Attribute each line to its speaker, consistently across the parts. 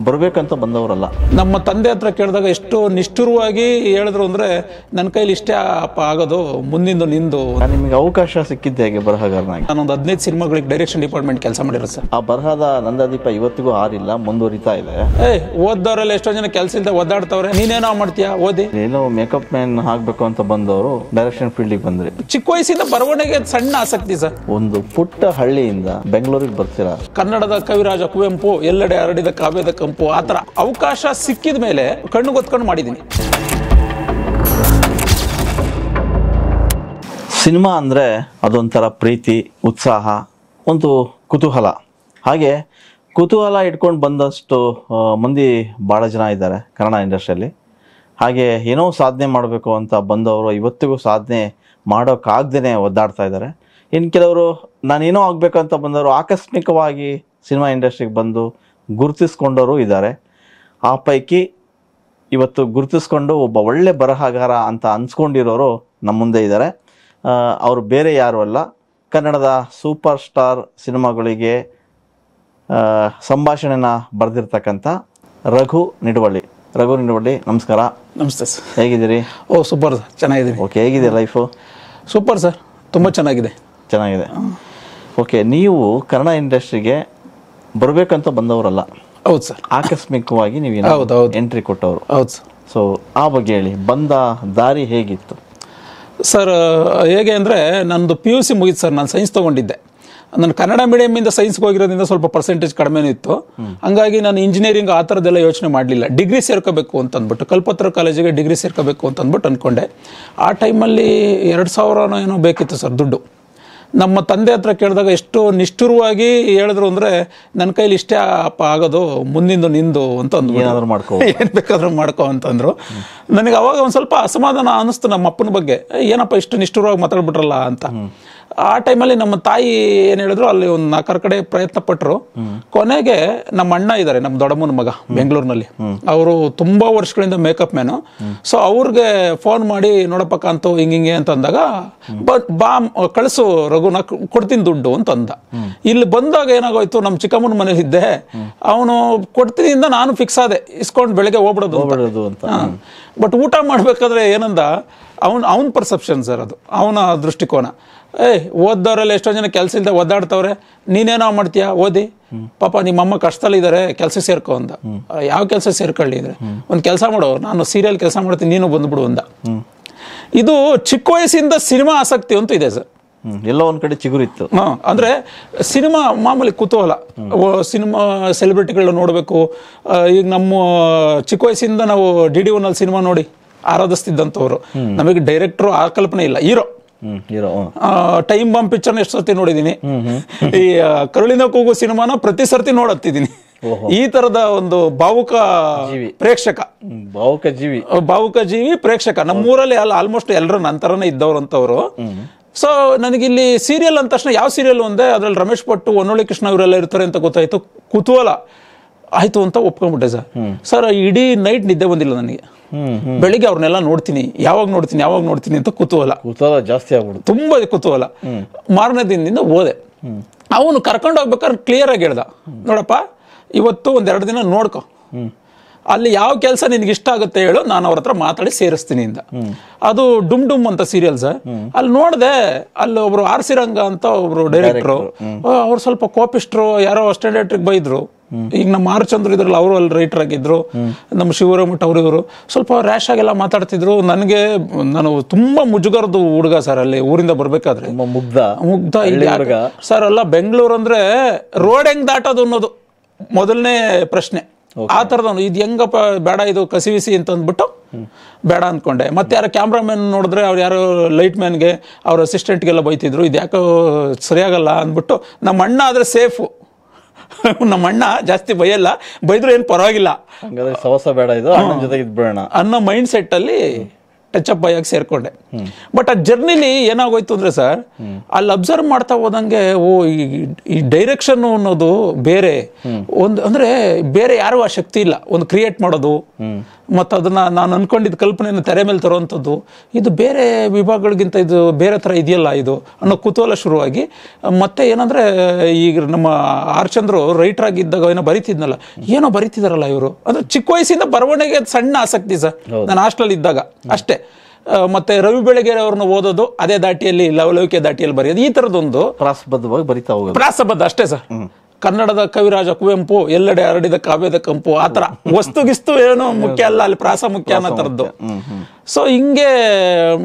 Speaker 1: ಬರಬೇಕಂತ ಬಂದವರಲ್ಲ.
Speaker 2: ನಮ್ಮ ತಂದೆ ಹತ್ರ ಕೇಳಿದಾಗ ಎಷ್ಟು ನಿಷ್ಠುರವಾಗಿ ಹೇಳಿದ್ರು ಅಂದರೆ ನನ್ನ ಕೈಲಿ ಇಷ್ಟೇ ಆಗೋದು, ಮುಂದಿಂದು ನಿಂದು.
Speaker 1: ನಿಮಗೆ ಅವಕಾಶ ಸಿಕ್ಕಿದ್ದೆ ಹೇಗೆ ಬರಹಗಾರನಾಗಿ?
Speaker 2: ನಾನೊಂದು 15 ಸಿನಿಮಾಗಳಿಗೆ ಡೈರೆಕ್ಷನ್ ಡಿಪಾರ್ಟ್ಮೆಂಟ್ ಕೆಲಸ ಮಾಡಿರೋ ಸರ್.
Speaker 1: ಆ ಬರಹದ ನಂದಾದೀಪ ಇವತ್ತಿಗೂ ಆರಿಲ್ಲ, ಮುಂದುವರಿತಾ ಇದೆ.
Speaker 2: ಓದ್ದವರೆಲ್ಲ ಎಷ್ಟೋ ಜನ ಕೆಲಸ ಇಲ್ಲದೆ ಒದ್ದಾಡ್ತವ್ರೆ, ನೀನೇನೋ ಮಾಡ್ತೀಯಾ ಓದಿ.
Speaker 1: ಏನೋ ಮೇಕಪ್ ಮ್ಯಾನ್ ಆಗಬೇಕು ಅಂತ ಬಂದವರು ಡೈರೆಕ್ಷನ್ ಫೀಲ್ಡಿಗೆ ಬಂದ್ರಿ.
Speaker 2: ಚಿಕ್ಕ ವಯಸ್ಸಿಂದ ಬರವಣಿಗೆ ಸಣ್ಣ ಆಸಕ್ತಿ ಸರ್.
Speaker 1: ಒಂದು ಪುಟ್ಟ ಹಳ್ಳಿಯಿಂದ ಬೆಂಗಳೂರಿಗೆ ಬರ್ತೀರಾ.
Speaker 2: ಕನ್ನಡದ ಕವಿರಾಜ ಕುವೆಂಪು ಎಲ್ಲೆಡೆ ಹರಡಿದ ಕಾವ್ಯದ ಕಂಪು, ಆ ಥರ ಅವಕಾಶ ಸಿಕ್ಕಿದ ಮೇಲೆ ಕಣ್ಣು ಗೊತ್ಕೊಂಡು ಮಾಡಿದ್ದೀನಿ.
Speaker 1: ಸಿನಿಮಾ ಅಂದರೆ ಅದೊಂಥರ ಪ್ರೀತಿ, ಉತ್ಸಾಹ, ಒಂದು ಕುತೂಹಲ. ಹಾಗೆ ಕುತೂಹಲ ಇಟ್ಕೊಂಡು ಬಂದಷ್ಟು ಮಂದಿ ಭಾಳ ಜನ ಇದ್ದಾರೆ ಕನ್ನಡ ಇಂಡಸ್ಟ್ರಿಯಲ್ಲಿ. ಹಾಗೆ ಏನೋ ಸಾಧನೆ ಮಾಡಬೇಕು ಅಂತ ಬಂದವರು ಇವತ್ತಿಗೂ ಸಾಧನೆ ಮಾಡೋಕ್ಕಾಗ್ದೇ ಒದ್ದಾಡ್ತಾ ಇದ್ದಾರೆ. ಇನ್ನು ಕೆಲವರು ನಾನೇನೋ ಆಗಬೇಕಂತ ಬಂದವರು ಆಕಸ್ಮಿಕವಾಗಿ ಸಿನಿಮಾ ಇಂಡಸ್ಟ್ರಿಗೆ ಬಂದು ಗುರುತಿಸ್ಕೊಂಡವರು ಇದ್ದಾರೆ. ಆ ಪೈಕಿ ಇವತ್ತು ಗುರುತಿಸ್ಕೊಂಡು ಒಬ್ಬ ಒಳ್ಳೆ ಬರಹಗಾರ ಅಂತ ಅನ್ಸ್ಕೊಂಡಿರೋರು ನಮ್ಮ ಮುಂದೆ ಇದ್ದಾರೆ. ಅವರು ಬೇರೆ ಯಾರು ಅಲ್ಲ, ಕನ್ನಡದ ಸೂಪರ್ ಸ್ಟಾರ್ ಸಿನಿಮಾಗಳಿಗೆ ಸಂಭಾಷಣೆನ ಬರೆದಿರ್ತಕ್ಕಂಥ ರಘು ನಿಡುವಳ್ಳಿ. ರಘು ನಿಡುವಳ್ಳಿ, ನಮಸ್ಕಾರ.
Speaker 2: ನಮಸ್ತೆ ಸರ್,
Speaker 1: ಹೇಗಿದ್ದೀರಿ?
Speaker 2: ಸೂಪರ್ ಸರ್, ಚೆನ್ನಾಗಿದ್ದೀನಿ.
Speaker 1: ಓಕೆ, ಹೇಗಿದೆ ಲೈಫು?
Speaker 2: ಸೂಪರ್ ಸರ್, ತುಂಬ ಚೆನ್ನಾಗಿದೆ.
Speaker 1: ಓಕೆ, ನೀವು ಕನ್ನಡ ಇಂಡಸ್ಟ್ರಿಗೆ ಬರಬೇಕಂತ ಬಂದವರಲ್ಲ.
Speaker 2: ಹೌದು ಸರ್.
Speaker 1: ಆಕಸ್ಮಿಕವಾಗಿ ನೀವು ಎಂಟ್ರಿ ಕೊಟ್ಟವರು.
Speaker 2: ಹೌದು ಸರ್.
Speaker 1: ಸೊ ಆ ಬಗ್ಗೆ ಹೇಳಿ, ಬಂದ ದಾರಿ ಹೇಗಿತ್ತು
Speaker 2: ಸರ್? ಹೇಗೆ ಅಂದರೆ ನಂದು PUC ಮುಗಿತು ಸರ್. ನಾನು ಸೈನ್ಸ್ ತೊಗೊಂಡಿದ್ದೆ. ನಾನು ಕನ್ನಡ ಮೀಡಿಯಮಿಂದ ಸೈನ್ಸ್ಗೆ ಹೋಗಿರೋದ್ರಿಂದ ಸ್ವಲ್ಪ ಪರ್ಸೆಂಟೇಜ್ ಕಡಿಮೆನೂ ಇತ್ತು. ಹಂಗಾಗಿ ನಾನು ಇಂಜಿನಿಯರಿಂಗ್ ಆ ಥರದ್ದೆಲ್ಲ ಯೋಚನೆ ಮಾಡಲಿಲ್ಲ. ಡಿಗ್ರಿ ಸೇರ್ಕೋಬೇಕು ಅಂತ ಅಂದ್ಬಿಟ್ಟು ಕಲ್ಪತ್ರ ಕಾಲೇಜಿಗೆ ಡಿಗ್ರಿ ಸೇರ್ಕೋಬೇಕು ಅಂತ ಅಂದ್ಬಿಟ್ಟು ಅಂದ್ಕೊಂಡೆ. ಆ ಟೈಮಲ್ಲಿ 2000 ಏನೋ ಬೇಕಿತ್ತು ಸರ್ ದುಡ್ಡು. ನಮ್ಮ ತಂದೆ ಹತ್ರ ಕೇಳಿದಾಗ ಎಷ್ಟು ನಿಷ್ಠುರವಾಗಿ ಹೇಳಿದ್ರು ಅಂದರೆ ನನ್ನ ಕೈಲಿ ಇಷ್ಟೇ ಆಗೋದು, ಮುಂದಿಂದು ನಿಂದು ಅಂತ ಅಂದ್ಬಿಟ್ಟು ಏನು ಬೇಕಾದ್ರೂ ಮಾಡ್ಕೋ ಅಂತಂದರು. ನನಗೆ ಅವಾಗ ಒಂದು ಸ್ವಲ್ಪ ಅಸಮಾಧಾನ ಅನ್ನಿಸ್ತು ನಮ್ಮ ಅಪ್ಪನ ಬಗ್ಗೆ. ಏನಪ್ಪ ಇಷ್ಟು ನಿಷ್ಠುರವಾಗಿ ಮಾತಾಡ್ಬಿಟ್ರಲ್ಲ ಅಂತ. ಆ ಟೈಮಲ್ಲಿ ನಮ್ಮ ತಾಯಿ ಏನು ಹೇಳಿದ್ರು, ಅಲ್ಲಿ ಒಂದು 4 ಕಡೆ ಪ್ರಯತ್ನ ಪಟ್ಟರು. ಕೊನೆಗೆ ನಮ್ಮ ಅಣ್ಣ ಇದ್ದಾರೆ, ನಮ್ಮ ದೊಡ್ಡಮ್ಮನ ಮಗ ಬೆಂಗಳೂರಿನಲ್ಲಿ. ಅವರು ತುಂಬ ವರ್ಷಗಳಿಂದ ಮೇಕಪ್ ಮ್ಯಾನು. ಸೊ ಅವ್ರಿಗೆ ಫೋನ್ ಮಾಡಿ, ನೋಡಪ್ಪ ಕಾಂತು ಹಿಂಗೆ ಅಂತ ಅಂದಾಗ, ಬಾ ಕಳಿಸು ರಘುನ, ಕೊಡ್ತೀನಿ ದುಡ್ಡು ಅಂತ ಅಂದ. ಇಲ್ಲಿ ಬಂದಾಗ ಏನಾಗೋಯ್ತು, ನಮ್ಮ ಚಿಕ್ಕಮ್ಮನ ಮನೇಲಿದ್ದೆ. ಅವನು ಕೊಡ್ತೀನಿ ಇಂದ ನಾನು ಫಿಕ್ಸ್ ಆದೆ, ಇಸ್ಕೊಂಡು ಬೆಳಗ್ಗೆ ಹೋಗ್ಬಿಡೋದು ಅಂತ. ಬಟ್ ಊಟ ಮಾಡಬೇಕಾದ್ರೆ ಏನಂದ, ಅವನ ಪರ್ಸೆಪ್ಷನ್ ಸರ್, ಅದು ಅವನ ದೃಷ್ಟಿಕೋನ. ಓದ್ದವರೆಲ್ಲ ಎಷ್ಟೋ ಜನ ಕೆಲಸ ಇಲ್ಲದೆ ಒದ್ದಾಡ್ತವ್ರೆ, ನೀನೇನೋ ಮಾಡ್ತೀಯಾ ಓದಿ, ಪಾಪ ನಿಮ್ಮಮ್ಮ ಕಷ್ಟದಲ್ಲಿದ್ದಾರೆ, ಕೆಲಸ ಸೇರ್ಕೊ ಅಂದ. ಯಾವ ಕೆಲಸ ಸೇರ್ಕೊಳ್ಳಿ ಇದ್ರೆ, ಒಂದು ಕೆಲಸ ಮಾಡು, ನಾನು ಸೀರಿಯಲ್ ಕೆಲಸ ಮಾಡ್ತೀನಿ, ನೀನು ಬಂದ್ಬಿಡು ಅಂದ. ಇದು ಚಿಕ್ಕ ವಯಸ್ಸಿಂದ ಸಿನಿಮಾ ಆಸಕ್ತಿ ಅಂತೂ ಇದೆ ಸರ್.
Speaker 1: ಎಲ್ಲೋ ಒಂದ್ ಕಡೆ ಚಿಗುರಿತ್ತು.
Speaker 2: ಅಂದ್ರೆ ಸಿನಿಮಾ ಮಾಮೂಲಿ ಕುತೂಹಲ, ಸಿನಿಮಾ ಸೆಲೆಬ್ರಿಟಿಗಳನ್ನ ನೋಡಬೇಕು. ಈಗ ನಮ್ಮ ಚಿಕ್ಕ ವಯಸ್ಸಿಂದ ನಾವು DD1 ಅಲ್ಲಿ ಸಿನಿಮಾ ನೋಡಿ ಆರಾಧಿಸ್ತಿದ್ದಂಥವ್ರು. ನಮಗೆ ಡೈರೆಕ್ಟ್ರು ಆ ಕಲ್ಪನೆ ಇಲ್ಲ, ಹೀರೋ. ಟೈಮ್ ಬಾಂಬ್ ಪಿಕ್ಚರ್ನ ಎಷ್ಟು ಸರ್ತಿ ನೋಡಿದ್ದೀನಿ. ಈ ಕರುಳಿನ ಕೂಗು ಸಿನಿಮಾನ ಪ್ರತಿ ಸರ್ತಿ ನೋಡತ್ತಿದ್ದೀನಿ. ಈ ತರದ ಒಂದು ಭಾವುಕ ಪ್ರೇಕ್ಷಕ, ಭಾವುಕ ಜೀವಿ ಪ್ರೇಕ್ಷಕ ನಮ್ಮೂರಲ್ಲಿ ಆಲ್ಮೋಸ್ಟ್ ಎಲ್ಲರೂ ನಂತರನೇ ಇದ್ದವ್ರು ಅಂತವ್ರು. ಸೊ ನನಗಿಲ್ಲಿ ಸೀರಿಯಲ್ ಅಂದ ತಕ್ಷಣ ಯಾವ ಸೀರಿಯಲ್ ಒಂದೇ, ಅದ್ರಲ್ಲಿ ರಮೇಶ್ ಭಟ್, ಹೊನ್ನೊಳ್ಳಿ ಕೃಷ್ಣ ಇವರೆಲ್ಲ ಇರ್ತಾರೆ ಅಂತ ಗೊತ್ತಾಯ್ತು. ಕುತೂಹಲ ಆಯ್ತು ಅಂತ ಒಪ್ಕೊಂಡ್ಬಿಟ್ಟೆ ಸರ್. ಇಡೀ ನೈಟ್ ನಿದ್ದೆ ಬಂದಿಲ್ಲ ನನಗೆ. ಬೆಳಿಗ್ಗೆ ಅವ್ರನ್ನೆಲ್ಲ ನೋಡ್ತೀನಿ, ಯಾವಾಗ ನೋಡ್ತೀನಿ ಅಂತ ಕುತೂಹಲ
Speaker 1: ಜಾಸ್ತಿ ಆಗ್ಬಿಡುತ್ತೆ,
Speaker 2: ತುಂಬಾ ಕುತೂಹಲ. ಮಾರನೇ ದಿನದಿಂದ ಓದೆ. ಅವನು ಕರ್ಕೊಂಡು ಹೋಗ್ಬೇಕಾದ್ರೆ ಕ್ಲಿಯರ್ ಆಗಿ ಹೇಳ್ದ, ನೋಡಪ್ಪ ಇವತ್ತು 1-2 ದಿನ ನೋಡ್ಕೊ, ಅಲ್ಲಿ ಯಾವ ಕೆಲಸ ನಿನ್ಗೆ ಇಷ್ಟ ಆಗುತ್ತೆ ಹೇಳು, ನಾನು ಅವ್ರ ಹತ್ರ ಮಾತಾಡಿ ಸೇರಿಸ್ತೀನಿ ಇಂದ. ಅದು ಡುಮ್ ಡುಮ್ ಅಂತ ಸೀರಿಯಲ್ ಸರ್. ಅಲ್ಲಿ ನೋಡಿದೆ, ಅಲ್ಲಿ ಒಬ್ರು ಆರ್ಸಿರಂಗ ಅಂತ ಒಬ್ರು ಡೈರೆಕ್ಟ್ರು, ಅವ್ರು ಸ್ವಲ್ಪ ಕೋಪಿಸ್ಟ್ರು, ಯಾರೋ ಅಸಿಸ್ಟೆಂಟ್ ಡೈರೆಕ್ಟ್ರಿಗೆ ಬೈದ್ರು. ಈಗ ನಮ್ಮ ಆರ್ಚಂದ್ರ ಇದ್ರಲ್ಲ, ಅವರು ಅಲ್ಲಿ ರೈಟರ್ ಆಗಿದ್ರು. ನಮ್ಮ ಶಿವರಾಮಠ ಇವರು ಸ್ವಲ್ಪ ರ್ಯಾಶ್ ಆಗೆಲ್ಲ ಮಾತಾಡ್ತಿದ್ರು. ನಾನು ತುಂಬಾ ಮುಜುಗರದು ಹುಡುಗ ಸರ್. ಅಲ್ಲಿ ಊರಿಂದ ಬರ್ಬೇಕಾದ್ರೆ ಮುಗ್ಧ ಸರ್. ಅಲ್ಲ, ಬೆಂಗಳೂರು ಅಂದ್ರೆ ರೋಡ್ ಹೆಂಗ್ ದಾಟೋದು ಅನ್ನೋದು ಮೊದಲನೇ ಪ್ರಶ್ನೆ. ಆ ಥರದವನು. ಇದು ಹೆಂಗಪ್ಪ, ಬೇಡ ಇದು ಕಸಿವಿಸಿ ಅಂತ ಅಂದ್ಬಿಟ್ಟು ಬೇಡ ಅಂದ್ಕೊಂಡೆ. ಮತ್ತೆ ಯಾರೋ ಕ್ಯಾಮ್ರಾಮನ್ ನೋಡಿದ್ರೆ, ಅವ್ರು ಯಾರೋ ಲೈಟ್ ಮ್ಯಾನ್ಗೆ, ಅವ್ರ ಅಸಿಸ್ಟೆಂಟ್ಗೆಲ್ಲ ಬೈತಿದ್ರು. ಇದು ಯಾಕೋ ಸರಿಯಾಗಲ್ಲ ಅಂದ್ಬಿಟ್ಟು, ನಮ್ಮ ಅಣ್ಣ ಆದರೆ ಸೇಫು, ನಮ್ಮ ಅಣ್ಣ ಜಾಸ್ತಿ ಬೈಯಲ್ಲ, ಬೈದ್ರು ಏನು ಪರವಾಗಿಲ್ಲ,
Speaker 1: ಬೇಡ ಇದು ಜೊತೆಗೆ
Speaker 2: ಅನ್ನೋ ಮೈಂಡ್ ಸೆಟ್ಟಲ್ಲಿ ಟಚ್ ಅಪ್ ಬಾಯಾಗಿ ಸೇರ್ಕೊಂಡೆ. ಬಟ್ ಆ ಜರ್ನಿಲಿ ಏನಾಗೋಯ್ತು ಅಂದ್ರೆ ಸರ್, ಅಲ್ಲಿ ಅಬ್ಸರ್ವ್ ಮಾಡ್ತಾ ಹೋದಂಗೆ, ಈ ಡೈರೆಕ್ಷನ್ ಅನ್ನೋದು ಬೇರೆ ಒಂದು, ಅಂದ್ರೆ ಬೇರೆ ಯಾರು ಆ ಶಕ್ತಿ ಇಲ್ಲ. ಒಂದು ಕ್ರಿಯೇಟ್ ಮಾಡೋದು, ಮತ್ತು ಅದನ್ನು ನಾನು ಅಂದ್ಕೊಂಡಿದ್ದ ಕಲ್ಪನೆಯನ್ನು ತೆರೆ ಮೇಲೆ ತರುವಂಥದ್ದು, ಇದು ಬೇರೆ ವಿಭಾಗಗಳಿಗಿಂತ ಇದು ಬೇರೆ ಥರ ಇದೆಯಲ್ಲ ಇದು ಅನ್ನೋ ಕುತೂಹಲ ಶುರುವಾಗಿ, ಮತ್ತೆ ಏನಂದರೆ ಈಗ ನಮ್ಮ ಆರ್ ಚಂದ್ರು ರೈಟರ್ ಆಗಿದ್ದಾಗ ಏನೋ ಬರೀತಿದ್ನಲ್ಲ, ಏನೋ ಬರೀತಿದಾರಲ್ಲ ಇವರು ಅಂದರೆ ಚಿಕ್ಕ ವಯಸ್ಸಿಂದ ಬರವಣಿಗೆ ಸಣ್ಣ ಆಸಕ್ತಿ ಸರ್. ನಾನು ಹಾಸ್ಟೆಲ್ ಇದ್ದಾಗ ಅಷ್ಟೇ. ಮತ್ತೆ ರವಿ ಬೆಳಗೆರೆ ಅವ್ರನ್ನ ಓದೋದು, ಅದೇ ದಾಟಿಯಲ್ಲಿ ಲವಲವಿಕೆ ದಾಟಿಯಲ್ಲಿ ಬರೆಯೋದು, ಈ ಥರದೊಂದು
Speaker 1: ಪ್ರಾಸಬದ್ಧವಾಗಿ ಬರಿತಾ ಹೋಗೋದು.
Speaker 2: ಪ್ರಾಸಬದ್ಧ ಅಷ್ಟೇ ಸರ್. ಕನ್ನಡದ ಕವಿರಾಜ ಕುವೆಂಪು, ಎಲ್ಲೆಡೆ ಹರಡಿದ ಕಾವ್ಯದ ಕಂಪು, ಆ ಥರ ವಸ್ತುಗಿಸ್ತು ಏನೋ ಮುಖ್ಯ ಅಲ್ಲ, ಅಲ್ಲಿ ಪ್ರಾಸ ಮುಖ್ಯ ಅನ್ನೋ ಥರದ್ದು. ಸೊ ಹಿಂಗೆ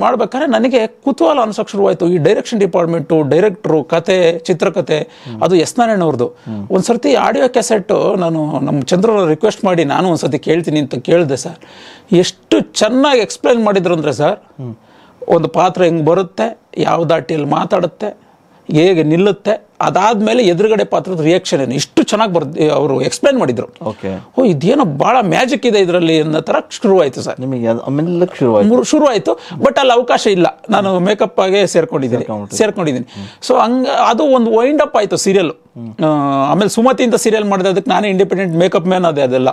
Speaker 2: ಮಾಡ್ಬೇಕಾದ್ರೆ ನನಗೆ ಕುತೂಹಲ ಅನ್ಸೋಕೆ ಶುರುವಾಯಿತು. ಈ ಡೈರೆಕ್ಷನ್ ಡಿಪಾರ್ಟ್ಮೆಂಟು, ಡೈರೆಕ್ಟ್ರು, ಕತೆ, ಚಿತ್ರಕಥೆ, ಅದು ಎಸ್ ನಾರಾಯಣವ್ರದ್ದು. ಒಂದ್ಸರ್ತಿ ಆಡಿಯೋ ಕ್ಯಾಸೆಟ್ ನಾನು ನಮ್ಮ ಚಂದ್ರನ ರಿಕ್ವೆಸ್ಟ್ ಮಾಡಿ ನಾನು ಒಂದ್ಸತಿ ಕೇಳ್ತೀನಿ ಅಂತ ಕೇಳಿದೆ ಸರ್. ಎಷ್ಟು ಚೆನ್ನಾಗಿ ಎಕ್ಸ್ಪ್ಲೈನ್ ಮಾಡಿದ್ರು ಅಂದರೆ ಸರ್, ಒಂದು ಪಾತ್ರ ಹೆಂಗೆ ಬರುತ್ತೆ, ಯಾವ ದಾಟಿಯಲ್ಲಿ ಮಾತಾಡುತ್ತೆ, ಹೇಗೆ ನಿಲ್ಲುತ್ತೆ, ಅದಾದ್ಮೇಲೆ ಎದುರುಗಡೆ ಪಾತ್ರದ ರಿಯಾಕ್ಷನ್ ಏನು, ಇಷ್ಟು ಚೆನ್ನಾಗಿ ಅವರು ಎಕ್ಸ್ಪ್ಲೈನ್ ಮಾಡಿದ್ರು. ಓ ಇದೇನೋ ಬಹಳ ಮ್ಯಾಜಿಕ್ ಇದೆ ಇದರಲ್ಲಿ ಅನ್ನೋ ಥರ ಶುರುವಾಯಿತು ಸರ್.
Speaker 1: ನಿಮಗೆ
Speaker 2: ಶುರುವಾಯಿತು. ಬಟ್ ಅಲ್ಲಿ ಅವಕಾಶ ಇಲ್ಲ, ನಾನು ಮೇಕಪ್ ಆಗಿ ಸೇರ್ಕೊಂಡಿದ್ದೀನಿ. ಸೊ ಅದು ಒಂದು ವೈಂಡ್ ಅಪ್ ಆಯಿತು ಸೀರಿಯಲ್. ಆಮೇಲೆ ಸುಮತಿ ಅಂತ ಸೀರಿಯಲ್ ಮಾಡಿದೆ, ಅದಕ್ಕೆ ನಾನೇ ಇಂಡಿಪೆಂಡೆಂಟ್ ಮೇಕಪ್ ಮ್ಯಾನ್ ಅದೇ ಅದೆಲ್ಲ.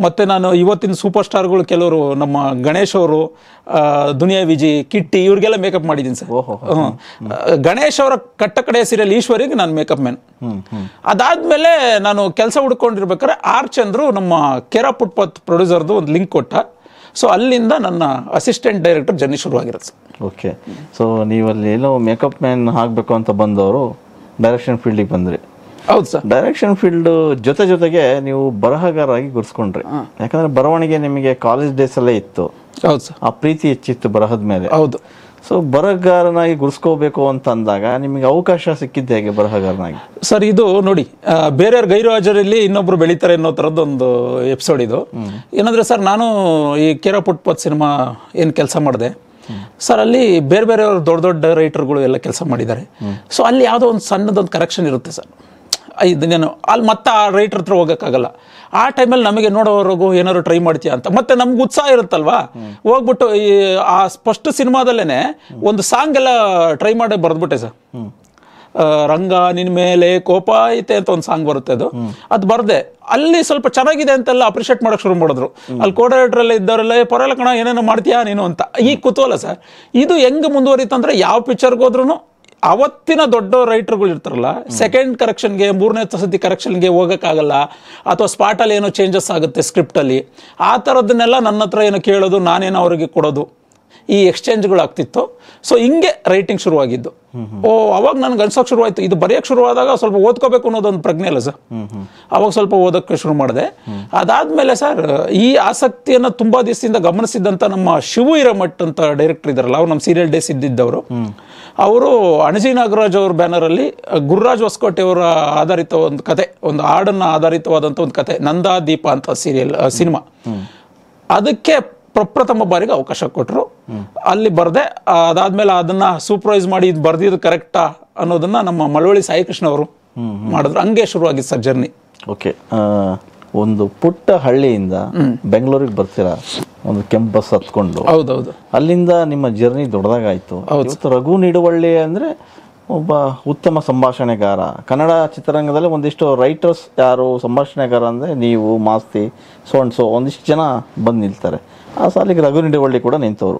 Speaker 2: ಮತ್ತೆ ನಾನು ಇವತ್ತಿನ ಸೂಪರ್ ಸ್ಟಾರ್ಗಳು ಕೆಲವರು, ನಮ್ಮ ಗಣೇಶ್ ಅವರು, ದುನಿಯಾ ವಿಜಿ, ಕಿಟ್ಟಿ, ಇವ್ರಿಗೆಲ್ಲ ಮೇಕಪ್ ಮಾಡಿದ್ದೀನಿ ಸರ್. ಗಣೇಶ್ ಅವರ ಕಟ್ಟ ಕಡೆ ಸೀರಿಯಲ್ ಈಶ್ವರಿಗೆ ನಾನು ಮೇಕಪ್ ಮ್ಯಾನ್. ಅದಾದ್ಮೇಲೆ ನಾನು ಕೆಲಸ ಹುಡ್ಕೊಂಡಿರ್ಬೇಕಾದ್ರೆ ಆರ್ ಚಂದ್ರು ನಮ್ಮ ಕೇರಾ ಪುಟ್ಪತ್ ಪ್ರೊಡ್ಯೂಸರ್ದು ಒಂದು ಲಿಂಕ್ ಕೊಟ್ಟ. ಸೊ ಅಲ್ಲಿಂದ ನನ್ನ ಅಸಿಸ್ಟೆಂಟ್ ಡೈರೆಕ್ಟರ್ ಜರ್ನಿ ಶುರುವಾಗಿರುತ್ತೆ.
Speaker 1: ಓಕೆ. ಸೊ ನೀವಲ್ಲಿ ಏನೋ ಮೇಕಪ್ ಮ್ಯಾನ್ ಆಗಬೇಕು ಅಂತ ಬಂದವರು ಡೈರೆಕ್ಷನ್ ಫೀಲ್ಡಿಗೆ ಬಂದ್ರಿ.
Speaker 2: ಹೌದು ಸರ್.
Speaker 1: ಡೈರೆಕ್ಷನ್ ಫೀಲ್ಡ್ ಜೊತೆಗೆ ನೀವು ಬರಹಗಾರರಾಗಿ ಗುರ್ಸ್ಕೊಂಡ್ರಿ. ಯಾಕಂದ್ರೆ ಬರವಣಿಗೆ ನಿಮಗೆ ಕಾಲೇಜ್ ಡೇಸ್ ಅಲ್ಲೇ ಇತ್ತು.
Speaker 2: ಹೌದು ಸರ್.
Speaker 1: ಆ ಪ್ರೀತಿ ಹೆಚ್ಚಿತ್ತು ಬರಹದ ಮೇಲೆ.
Speaker 2: ಹೌದು.
Speaker 1: ಸೊ ಬರಹಗಾರನಾಗಿ ಗುರ್ಸ್ಕೋಬೇಕು ಅಂತ ಅಂದಾಗ ನಿಮಗೆ ಅವಕಾಶ ಸಿಕ್ಕಿದ್ದು ಹೇಗೆ ಬರಹಗಾರನಾಗಿ?
Speaker 2: ಸರ್ ಇದು ನೋಡಿ, ಬೇರೆಯವ್ರ ಗೈರು ಹಾಜರಲ್ಲಿ ಇನ್ನೊಬ್ರು ಬೆಳೀತಾರೆ ಅನ್ನೋ ಥರದ್ದೊಂದು ಎಪಿಸೋಡ್ ಇದು. ಏನಂದ್ರೆ ಸರ್, ನಾನು ಈ ಕೇರಾ ಪುಟ್ಪತ್ ಸಿನಿಮಾ ಏನು ಕೆಲಸ ಮಾಡಿದೆ ಸರ್, ಅಲ್ಲಿ ಬೇರೆ ಬೇರೆಯವ್ರು ದೊಡ್ಡ ದೊಡ್ಡ ರೈಟರ್ಗಳು ಎಲ್ಲ ಕೆಲಸ ಮಾಡಿದ್ದಾರೆ. ಸೊ ಅಲ್ಲಿ ಯಾವುದೋ ಒಂದು ಸಣ್ಣದೊಂದು ಕರೆಕ್ಷನ್ ಇರುತ್ತೆ ಸರ್. ಇದನ್ನೇನು ಅಲ್ಲಿ ಮತ್ತೆ ಆ ರೈಟರ್ ಹತ್ರ ಹೋಗೋಕ್ಕಾಗಲ್ಲ. ಆ ಟೈಮಲ್ಲಿ ನಮಗೆ ನೋಡೋವರೆಗೂ ಏನಾದ್ರು ಟ್ರೈ ಮಾಡ್ತೀಯಾ ಅಂತ ಮತ್ತೆ ನಮ್ಗೆ ಉತ್ಸಾಹ ಇರುತ್ತಲ್ವಾ, ಹೋಗ್ಬಿಟ್ಟು ಆ ಫಸ್ಟ್ ಸಿನಿಮಾದಲ್ಲೇ ಒಂದು ಸಾಂಗ್ ಎಲ್ಲ ಟ್ರೈ ಮಾಡಿ ಬರೆದ್ಬಿಟ್ಟೆ ಸರ್. ರಂಗ ನಿನ್ ಮೇಲೆ ಕೋಪ ಐತೆ ಅಂತ ಒಂದು ಸಾಂಗ್ ಬರುತ್ತೆ, ಅದು ಬರ್ದೆ. ಅಲ್ಲಿ ಸ್ವಲ್ಪ ಚೆನ್ನಾಗಿದೆ ಅಂತೆಲ್ಲ ಅಪ್ರಿಷಿಯೇಟ್ ಮಾಡಕ್ ಶುರು ಮಾಡಿದ್ರು. ಅಲ್ಲಿ ಕೋಡೈರೆಕ್ಟರ್ ಇದ್ದವರೆಲ್ಲ ಪರವಾಗಿಲ್ಲ ಕಣ, ಏನೇನೋ ಮಾಡ್ತೀಯಾ ನೀನು ಅಂತ. ಈ ಕುತೂಹಲ ಸರ್, ಇದು ಹೆಂಗ್ ಮುಂದುವರಿತಂದ್ರೆ ಯಾವ ಪಿಕ್ಚರ್ಗೆ ಹೋದ್ರೂ ಅವತ್ತಿನ ದೊಡ್ಡ ರೈಟರ್ಗಳು ಇರ್ತಾರಲ್ಲ, ಸೆಕೆಂಡ್ ಕರೆಕ್ಷನ್ಗೆ, ಮೂರನೇ ಸತಿ ಕರೆಕ್ಷನ್ಗೆ ಹೋಗೋಕ್ಕಾಗಲ್ಲ, ಅಥವಾ ಸ್ಪಾಟಲ್ಲಿ ಏನೋ ಚೇಂಜಸ್ ಆಗುತ್ತೆ ಸ್ಕ್ರಿಪ್ಟಲ್ಲಿ, ಆ ಥರದನ್ನೆಲ್ಲ ನನ್ನ ಹತ್ರ ಏನೋ ಕೇಳೋದು, ನಾನೇನೋ ಅವರಿಗೆ ಕೊಡೋದು, ಈ ಎಕ್ಸ್ಚೇಂಜ್ಗಳು ಆಗ್ತಿತ್ತು. ಸೊ ಹಿಂಗೆ ರೈಟಿಂಗ್ ಶುರುವಾಗಿದ್ದು. ಅವಾಗ ನನ್ಗೆ ಅನ್ಸೋಕೆ ಶುರುವಾಯಿತು, ಇದು ಬರೆಯೋಕ್ಕೆ ಶುರುವಾದಾಗ ಸ್ವಲ್ಪ ಓದ್ಕೋಬೇಕು ಅನ್ನೋದೊಂದು ಪ್ರಜ್ಞೆ ಅಲ್ಲ ಸರ್. ಅವಾಗ ಸ್ವಲ್ಪ ಓದೋಕ್ಕೆ ಶುರು ಮಾಡಿದೆ. ಅದಾದಮೇಲೆ ಸರ್, ಈ ಆಸಕ್ತಿಯನ್ನು ತುಂಬ ದಿವಸದಿಂದ ಗಮನಿಸಿದ್ದಂಥ ನಮ್ಮ ಶಿವು ಹಿರೇಮಠ್ ಅಂತ ಡೈರೆಕ್ಟರ್ ಇದ್ದಾರಲ್ಲ, ಅವ್ರು ನಮ್ಮ ಸೀರಿಯಲ್ ಡೇಸ್ ಇದ್ದಿದ್ದವರು. ಅವರು ಅಣಜಿ ನಾಗರಾಜ್ ಅವ್ರ ಬ್ಯಾನರಲ್ಲಿ ಗುರುರಾಜ್ ಹೊಸಕೋಟೆ ಅವರ ಆಧಾರಿತ ಒಂದು ಕತೆ, ಒಂದು ಹಾಡನ್ನು ಆಧಾರಿತವಾದಂಥ ಒಂದು ಕತೆ, ನಂದಾದೀಪ ಅಂತ ಸಿನಿಮಾ, ಅದಕ್ಕೆ ಪ್ರಪ್ರಥಮ ಬಾರಿಗೆ ಅವಕಾಶ ಕೊಟ್ಟರು. ಅಲ್ಲಿ ಬರೆದೆ. ಅದಾದ್ಮೇಲೆ ಅದನ್ನ ಸೂಪರ್ವೈಸ್ ಮಾಡಿ ಇದು ಬರ್ದಿದ್ದು ಕರೆಕ್ಟಾ ಅನ್ನೋದನ್ನ ನಮ್ಮ ಮಳವಳ್ಳಿ ಸಾಯಿಕೃಷ್ಣ ಅವರು ಮಾಡಿದ್ರು. ಹಂಗೆ ಶುರುವಾಗಿತ್ತು ಸರ್ ಜರ್ನಿ.
Speaker 1: ಓಕೆ. ಒಂದು ಪುಟ್ಟ ಹಳ್ಳಿಯಿಂದ ಬೆಂಗಳೂರಿಗೆ ಬರ್ತೀರಾ, ಒಂದು ಕೆಂಪು ಬಸ್ ಹತ್ಕೊಂಡು.
Speaker 2: ಹೌದೌದು.
Speaker 1: ಅಲ್ಲಿಂದ ನಿಮ್ಮ ಜರ್ನಿ ದೊಡ್ಡದಾಗಾಯ್ತು. ಇವತ್ತು ರಘು ನಿಡುವಳ್ಳಿ ಅಂದ್ರೆ ಒಬ್ಬ ಉತ್ತಮ ಸಂಭಾಷಣೆಗಾರ. ಕನ್ನಡ ಚಿತ್ರರಂಗದಲ್ಲಿ ಒಂದಿಷ್ಟು ರೈಟರ್ಸ್ ಯಾರು ಸಂಭಾಷಣೆಗಾರ ಅಂದರೆ ನೀವು, ಮಾಸ್ತಿ, ಸೋ ಒಂದಿಷ್ಟು ಜನ ಬಂದು ನಿಲ್ತಾರೆ. ಆ ಸಾಲಿಗೆ ರಘು ನಿಡುವಳ್ಳಿ ಕೂಡ ನಿಂತವರು.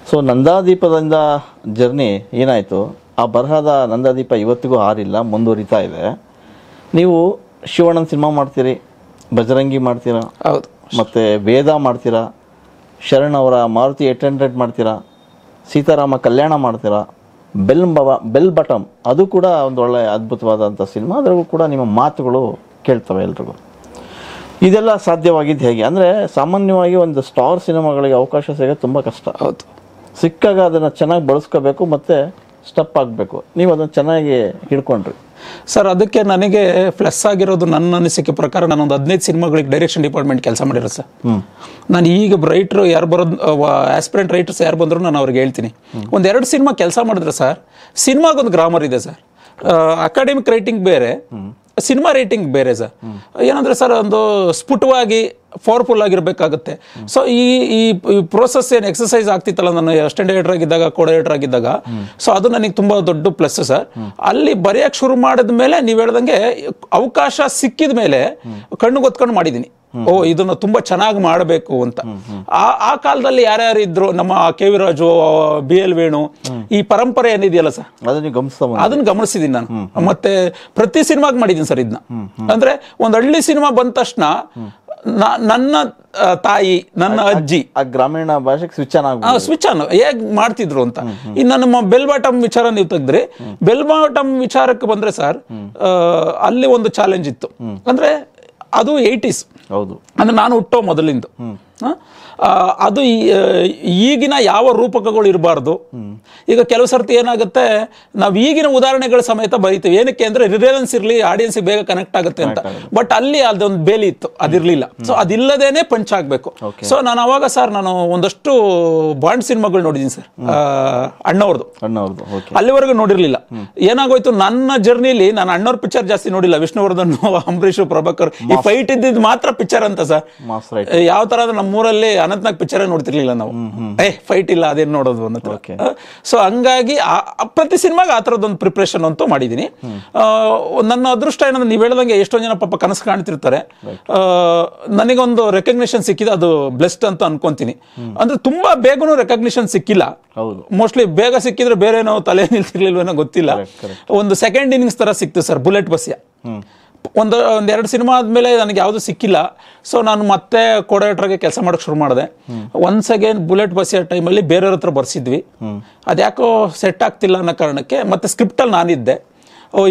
Speaker 1: ಸೊ ನಂದಾದೀಪದಿಂದ ಜರ್ನಿ ಏನಾಯಿತು, ಆ ಬರಹದ ನಂದಾದೀಪ ಇವತ್ತಿಗೂ ಆರಿಲ್ಲ, ಮುಂದುವರಿತಾ ಇದೆ. ನೀವು ಶಿವಣ್ಣನ ಸಿನಿಮಾ ಮಾಡ್ತೀರಿ, ಬಜರಂಗಿ ಮಾಡ್ತೀರಾ,
Speaker 2: ಹೌದು,
Speaker 1: ಮತ್ತು ವೇದ ಮಾಡ್ತೀರಾ, ಶರಣ್ ಅವರ ಮಾರುತಿ 800 ಮಾಡ್ತೀರಾ, ಸೀತಾರಾಮ ಕಲ್ಯಾಣ ಮಾಡ್ತೀರಾ, ಬೆಲ್ ಬಟಮ್ ಅದು ಕೂಡ ಒಂದು ಒಳ್ಳೆಯ ಅದ್ಭುತವಾದಂಥ ಸಿನಿಮಾ. ಅದರಲ್ಲೂ ಕೂಡ ನಿಮ್ಮ ಮಾತುಗಳು ಕೇಳ್ತವೆ ಎಲ್ರಿಗೂ. ಇದೆಲ್ಲ ಸಾಧ್ಯವಾಗಿದ್ದು ಹೇಗೆ ಅಂದರೆ, ಸಾಮಾನ್ಯವಾಗಿ ಒಂದು ಸ್ಟಾರ್ ಸಿನಿಮಾಗಳಿಗೆ ಅವಕಾಶ ಸಿಗೋದು ತುಂಬ ಕಷ್ಟ.
Speaker 2: ಹೌದು.
Speaker 1: ಸಿಕ್ಕಾಗ ಅದನ್ನು ಚೆನ್ನಾಗಿ ಬಳಸ್ಕೋಬೇಕು ಮತ್ತು ಸ್ಟೆಪ್ ಆಗಬೇಕು. ನೀವು ಅದನ್ನು ಚೆನ್ನಾಗಿ ಹಿಡ್ಕೊಂಡ್ರಿ
Speaker 2: ಸರ್. ಅದಕ್ಕೆ ನನಗೆ ಪ್ಲಸ್ ಆಗಿರೋದು, ನನ್ನ ಅನಿಸಿಕೆ ಪ್ರಕಾರ, ನಾನೊಂದು 15 ಸಿನಿಮಾಗಳಿಗೆ ಡೈರೆಕ್ಷನ್ ಡಿಪಾರ್ಟ್ಮೆಂಟ್ ಕೆಲಸ ಮಾಡಿರೋ ಸರ್. ನಾನು ಈಗ ರೈಟ್ರು ಯಾರು ಬರೋದು, ಆಸ್ಪಿರೆಂಟ್ ರೈಟರ್ಸ್ ಯಾರು ಬಂದರೂ ನಾನು ಅವ್ರಿಗೆ ಹೇಳ್ತೀನಿ, ಒಂದು 2 ಸಿನಿಮಾ ಕೆಲಸ ಮಾಡಿದ್ರೆ ಸರ್, ಸಿನಿಮಾಗೊಂದು ಗ್ರಾಮರ್ ಇದೆ ಸರ್. ಅಕಾಡೆಮಿಕ್ ರೈಟಿಂಗ್ ಬೇರೆ, ಸಿನಿಮಾ ರೈಟಿಂಗ್ ಬೇರೆ ಸರ್. ಏನಂದ್ರೆ ಸರ್, ಒಂದು ಸ್ಫುಟವಾಗಿ ಪವರ್ಫುಲ್ ಆಗಿರ್ಬೇಕಾಗುತ್ತೆ. ಸೊ ಈ ಪ್ರೋಸೆಸ್ ಏನು ಎಕ್ಸಸೈಸ್ ಆಗ್ತಿತ್ತಲ್ಲ ನಾನು ಅಸಿಸ್ಟೆಂಟ್ ಡೈರೆಕ್ಟರ್ ಆಗಿದ್ದಾಗ, ಕೋ ಡೈರೆಕ್ಟರ್ ಆಗಿದ್ದಾಗ, ಸೊ ಅದು ನನಗೆ ತುಂಬಾ ದೊಡ್ಡ ಪ್ಲಸ್ ಸರ್. ಅಲ್ಲಿ ಬರೆಯಕ್ಕೆ ಶುರು ಮಾಡಿದ ಮೇಲೆ ನೀವು ಹೇಳ್ದಂಗೆ ಅವಕಾಶ ಸಿಕ್ಕಿದ ಮೇಲೆ ಕಣ್ಣು ಗೊತ್ಕೊಂಡು ಮಾಡಿದ್ದೀನಿ. ಓ ಇದನ್ನ ತುಂಬಾ ಚೆನ್ನಾಗಿ ಮಾಡಬೇಕು ಅಂತ. ಆ ಕಾಲದಲ್ಲಿ ಯಾರ್ಯಾರು ಇದ್ರು, ನಮ್ಮ K V Raju, B L Venu, ಈ ಪರಂಪರೆ ಏನಿದೆಯಲ್ಲ ಸರ್, ಅದನ್ನ ಗಮನಿಸಿದೀನಿ ನಾನು. ಮತ್ತೆ ಪ್ರತಿ ಸಿನಿಮಾಗ್ ಮಾಡಿದೀನಿ ಸರ್ ಇದನ್ನ. ಅಂದ್ರೆ ಒಂದ್ ಹಳ್ಳಿ ಸಿನಿಮಾ ಬಂದ ತಕ್ಷಣ ನನ್ನ ತಾಯಿ, ನನ್ನ ಅಜ್ಜಿ
Speaker 1: ಗ್ರಾಮೀಣ ಭಾಷೆಗೆ
Speaker 2: ಸ್ವಿಚ್ ಆನ್ ಹೇಗ್ ಮಾಡ್ತಿದ್ರು ಅಂತ. ಇನ್ನು ನಮ್ಮ ಬೆಲ್ ಬಾಟಮ್ ವಿಚಾರ ನೀವು ತೆಗೆದ್ರಿ, ಬೆಲ್ ಬಾಟಮ್ ವಿಚಾರಕ್ಕೆ ಬಂದ್ರೆ ಸರ್, ಅಲ್ಲಿ ಒಂದು ಚಾಲೆಂಜ್ ಇತ್ತು. ಅಂದ್ರೆ ಅದು 80s,
Speaker 1: ಹೌದು,
Speaker 2: ಅಂದ್ರೆ ನಾನು ಹುಟ್ಟೋ ಮೊದಲಿಂದು. ಅದು ಈಗಿನ ಯಾವ ರೂಪಕಗಳು ಇರಬಾರ್ದು. ಈಗ ಕೆಲವು ಸರ್ತಿ ಏನಾಗುತ್ತೆ, ನಾವು ಈಗಿನ ಉದಾಹರಣೆಗಳ ಸಮೇತ ಬರೀತೀವಿ. ಏನಕ್ಕೆ ಅಂದ್ರೆ ರಿಲೇವೆನ್ಸ್ ಇರ್ಲಿ, ಆಡಿಯನ್ಸ್ ಬೇಗ ಕನೆಕ್ಟ್ ಆಗುತ್ತೆ ಅಂತ. ಬಟ್ ಅಲ್ಲಿ ಅದೊಂದು ಬೇಲಿ ಇತ್ತು, ಅದಿರ್ಲಿಲ್ಲ. ಸೊ ಅದಿಲ್ಲದೇನೆ ಪಂಚ್ ಆಗ್ಬೇಕು. ಸೊ ನಾನು ಅವಾಗ ಸರ್, ನಾನು ಒಂದಷ್ಟು ಬಾಂಡ್ ಸಿನಿಮಾಗಳು ನೋಡಿದೀನಿ ಸರ್, ಅಣ್ಣವ್ರದ್ದು. ಅಲ್ಲಿವರೆಗೂ ನೋಡಿರ್ಲಿಲ್ಲ. ಏನಾಗೋಯ್ತು, ನನ್ನ ಜರ್ನಿಲಿ ನಾನು ಅಣ್ಣವ್ರ ಪಿಕ್ಚರ್ ಜಾಸ್ತಿ ನೋಡಿಲ್ಲ. ವಿಷ್ಣುವರ್ಧನ್, ಅಂಬರೀಷ್, ಪ್ರಭಾಕರ್, ಈ ಫೈಟ್ ಇದ್ದಿದ್ದು ಮಾತ್ರ ಪಿಕ್ಚರ್ ಅಂತ ಸರ್. ಯಾವ ತರ ಅಂದ್ರೆ ನಮ್ಮೂರಲ್ಲಿ ಅನಂತನಾಗ್ ಪಿಕ್ಚರ್ ನೋಡ್ತಿರ್ಲಿಲ್ಲ ನಾವು. ಫೈಟ್ ಇಲ್ಲ, ಅದೇನ್ ನೋಡೋದು ಅನ್ನೋದು. ಸೊ ಹಂಗಾಗಿ ಪ್ರತಿ ಸಿನಿಮಾಗ ಆ ತರದೊಂದು ಪ್ರಿಪ್ರೇಷನ್ ಅಂತೂ ಮಾಡಿದೀನಿ. ನನ್ನ ಅದೃಷ್ಟ ಏನಂದ್ರೆ, ನೀವು ಹೇಳ್ದಂಗೆ ಎಷ್ಟೊಂದು ಜನ ಪಾಪ ಕನಸು ಕಾಣ್ತಿರ್ತಾರೆ. ನನಗೊಂದು ರೆಕಗ್ನಿಷನ್ ಸಿಕ್ಕಿದೆ, ಅದು ಬ್ಲೆಸ್ಡ್ ಅಂತ ಅನ್ಕೊಂತೀನಿ. ಅಂದ್ರೆ ತುಂಬಾ ಬೇಗನೂ ರೆಕಗ್ನಿಷನ್ ಸಿಕ್ಕಿಲ್ಲ. ಮೋಸ್ಟ್ಲಿ ಬೇಗ ಸಿಕ್ಕಿದ್ರೆ ಬೇರೆ ಏನೋ ತಲೆ ನಿಲ್ತಿರ್ಲಿಲ್ವೇನೋ ಗೊತ್ತಿಲ್ಲ. ಒಂದು ಸೆಕೆಂಡ್ ಇನ್ನಿಂಗ್ಸ್ ತರ ಸಿಕ್ತು ಸರ್, ಬುಲೆಟ್ ಬಸ್ಯ. ಒಂದೆರಡು ಸಿನಿಮಾ ಆದ್ಮೇಲೆ ನನಗೆ ಯಾವುದು ಸಿಕ್ಕಿಲ್ಲ. ಸೊ ನಾನು ಮತ್ತೆ ಕೋ ಡೈರೆಕ್ಟರ್ಗೆ ಕೆಲಸ ಮಾಡಕ್ ಶುರು ಮಾಡಿದೆ. ಒನ್ಸ್ ಅಗೇನ್ ಬುಲೆಟ್ ಬಸ್ಸಿಯ ಟೈಮಲ್ಲಿ ಬೇರೆಯವ್ರ ಹತ್ರ ಬರ್ಸಿದ್ವಿ. ಅದ್ಯಾಕೋ ಸೆಟ್ ಆಗ್ತಿಲ್ಲ ಅನ್ನೋ ಕಾರಣಕ್ಕೆ ಮತ್ತೆ ಸ್ಕ್ರಿಪ್ಟಲ್ಲಿ ನಾನಿದ್ದೆ.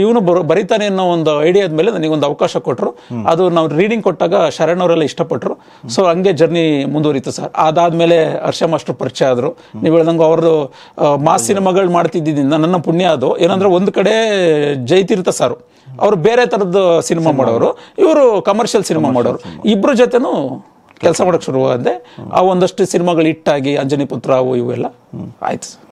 Speaker 2: ಇವನು ಬರೀತಾನೆ ಅನ್ನೋ ಒಂದು ಐಡಿಯಾದ ಮೇಲೆ ನನಗೊಂದು ಅವಕಾಶ ಕೊಟ್ಟರು. ಅದು ನಾವು ರೀಡಿಂಗ್ ಕೊಟ್ಟಾಗ ಶರಣ್ ಅವರೆಲ್ಲ ಇಷ್ಟಪಟ್ಟರು. ಸೊ ಹಂಗೆ ಜರ್ನಿ ಮುಂದುವರಿತು ಸರ್. ಅದಾದ್ಮೇಲೆ ಹರ್ಷ ಮಾಸ್ಟರ್ ಪರಿಚಯ ಆದ್ರು. ನೀವು ಹೇಳ್ದಂಗೆ ಅವ್ರದ್ದು ಮಾಸ್ ಸಿನಿಮಾಗಳು ಮಾಡ್ತಿದ್ದಿಂದ ನನ್ನ ಪುಣ್ಯ ಅದು. ಏನಂದ್ರೆ ಒಂದು ಕಡೆ ಜಯತೀರ್ಥ ಸಾರು, ಅವರು ಬೇರೆ ತರದ್ದು ಸಿನಿಮಾ ಮಾಡೋರು, ಇವರು ಕಮರ್ಷಿಯಲ್ ಸಿನಿಮಾ ಮಾಡೋರು. ಇಬ್ರು ಜೊತೆನೂ ಕೆಲಸ ಮಾಡಕ್ ಶುರುವಾದೆ. ಆ ಒಂದಷ್ಟು ಸಿನಿಮಾಗಳು ಹಿಟ್ಟಾಗಿ ಅಂಜನಿ ಪುತ್ರ ಅವು ಇವೆಲ್ಲ ಆಯ್ತು.